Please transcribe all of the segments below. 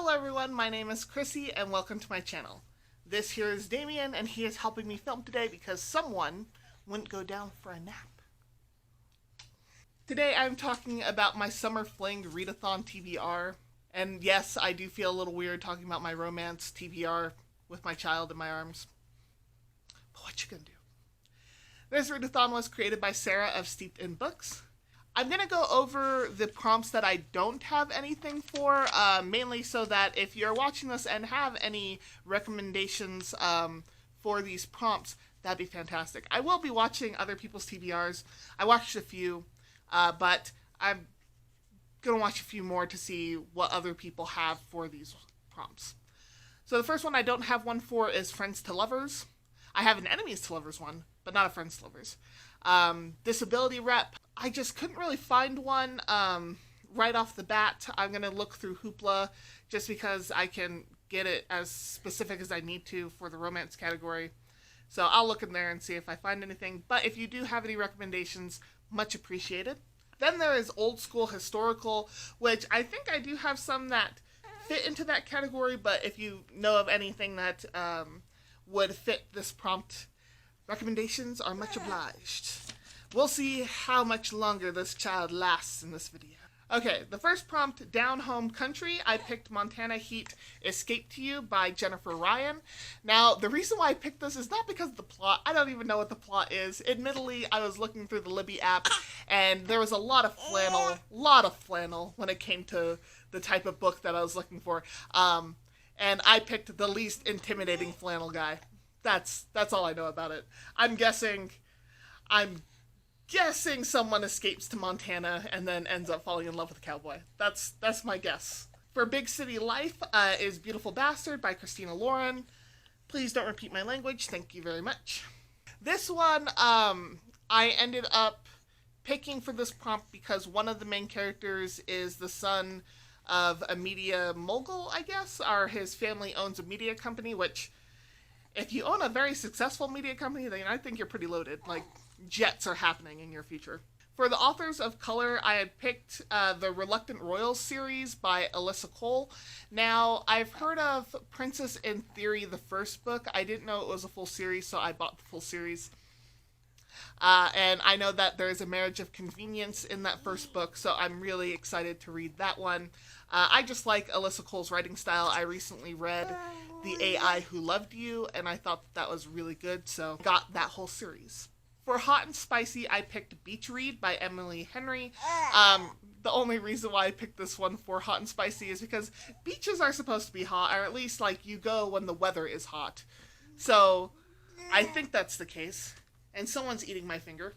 Hello everyone, my name is Chrissy and welcome to my channel. This here is Damien and he is helping me film today because someone wouldn't go down for a nap. Today I'm talking about my summer Fling Readathon TBR. And yes, I do feel a little weird talking about my romance TBR with my child in my arms. But what you gonna do? This readathon was created by Sarah of Steeped in Books. I'm going to go over the prompts that I don't have anything for, mainly so that if you're watching this and have any recommendations for these prompts, that'd be fantastic. I will be watching other people's TBRs. I watched a few, but I'm going to watch a few more to see what other people have for these prompts. So the first one I don't have one for is Friends to Lovers. I have an Enemies to Lovers one, but not a Friends to Lovers. Disability rep. I just couldn't really find one right off the bat. I'm going to look through Hoopla just because I can get it as specific as I need to for the romance category. So I'll look in there and see if I find anything. But if you do have any recommendations, much appreciated. Then there is Old School Historical, which I think I do have some that fit into that category. But if you know of anything that would fit this prompt, recommendations are much obliged. We'll see how much longer this child lasts in this video. Okay, the first prompt, Down Home Country. I picked Montana Heat Escape to You by Jennifer Ryan. Now, the reason why I picked this is not because of the plot. I don't even know what the plot is. Admittedly, I was looking through the Libby app, and there was a lot of flannel when it came to the type of book that I was looking for. And I picked the least intimidating flannel guy. That's all I know about it. I'm guessing someone escapes to Montana and then ends up falling in love with a cowboy. That's my guess. For Big City Life is Beautiful Bastard by Christina Lauren. Please don't repeat my language. Thank you very much. This one, I ended up picking for this prompt because one of the main characters is the son of a media mogul, I guess, or his family owns a media company, which, if you own a very successful media company, then I think you're pretty loaded. Like, jets are happening in your future. For the authors of color, I had picked the Reluctant Royals series by Alyssa Cole. Now, I've heard of Princess in Theory, the first book. I didn't know it was a full series, so I bought the full series. And I know that there's a marriage of convenience in that first book, so I'm really excited to read that one. I just like Alyssa Cole's writing style. I recently read The AI Who Loved You, and I thought that was really good, so got that whole series. For Hot and Spicy, I picked Beach Read by Emily Henry. The only reason why I picked this one for Hot and Spicy is because beaches are supposed to be hot, or at least, like, you go when the weather is hot. So, I think that's the case. And someone's eating my finger.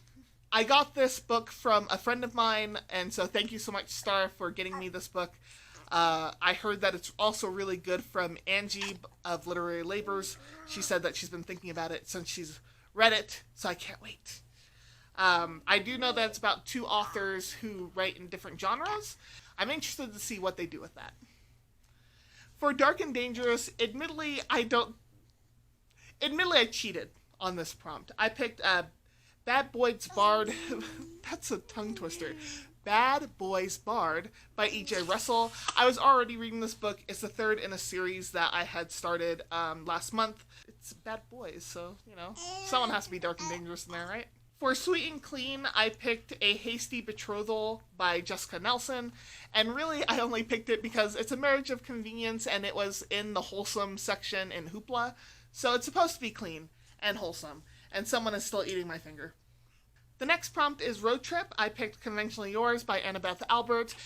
I got this book from a friend of mine, and so thank you so much, Star, for getting me this book. I heard that it's also really good from Angie of Literary Labors. She said that she's been thinking about it since she's read it, so I can't wait. I do know that it's about two authors who write in different genres. I'm interested to see what they do with that. For Dark and Dangerous, admittedly I cheated on this prompt. I picked Bad Boys Bard. That's a tongue twister. Bad Boys Bard by E.J. Russell. I was already reading this book. It's the third in a series that I had started last month. It's Bad Boys, so, you know, someone has to be dark and dangerous in there, right? For Sweet and Clean, I picked A Hasty Betrothal by Jessica Nelson. And really, I only picked it because it's a marriage of convenience and it was in the wholesome section in Hoopla. So it's supposed to be clean and wholesome. And someone is still eating my finger. The next prompt is Road Trip. I picked Conventionally Yours by Annabeth Albert.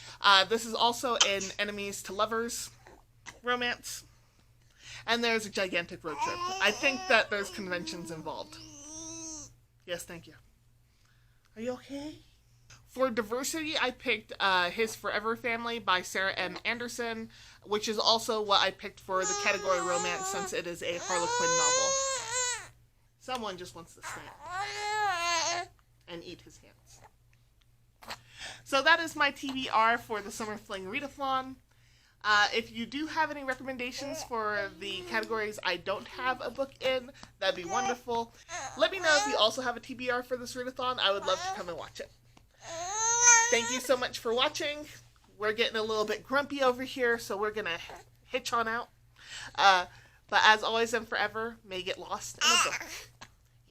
This is also an Enemies to Lovers romance. And there's a gigantic road trip. I think that there's conventions involved. Yes, thank you. Are you okay? For Diversity, I picked His Forever Family by Sarah M. Anderson, which is also what I picked for the category romance since it is a Harlequin novel. Someone just wants to stand and eat his hands. So that is my TBR for the Summer Fling Readathon. If you do have any recommendations for the categories I don't have a book in, that'd be wonderful. Let me know if you also have a TBR for this readathon. I would love to come and watch it. Thank you so much for watching. We're getting a little bit grumpy over here, so we're gonna hitch on out. But as always and forever, may get lost in a book.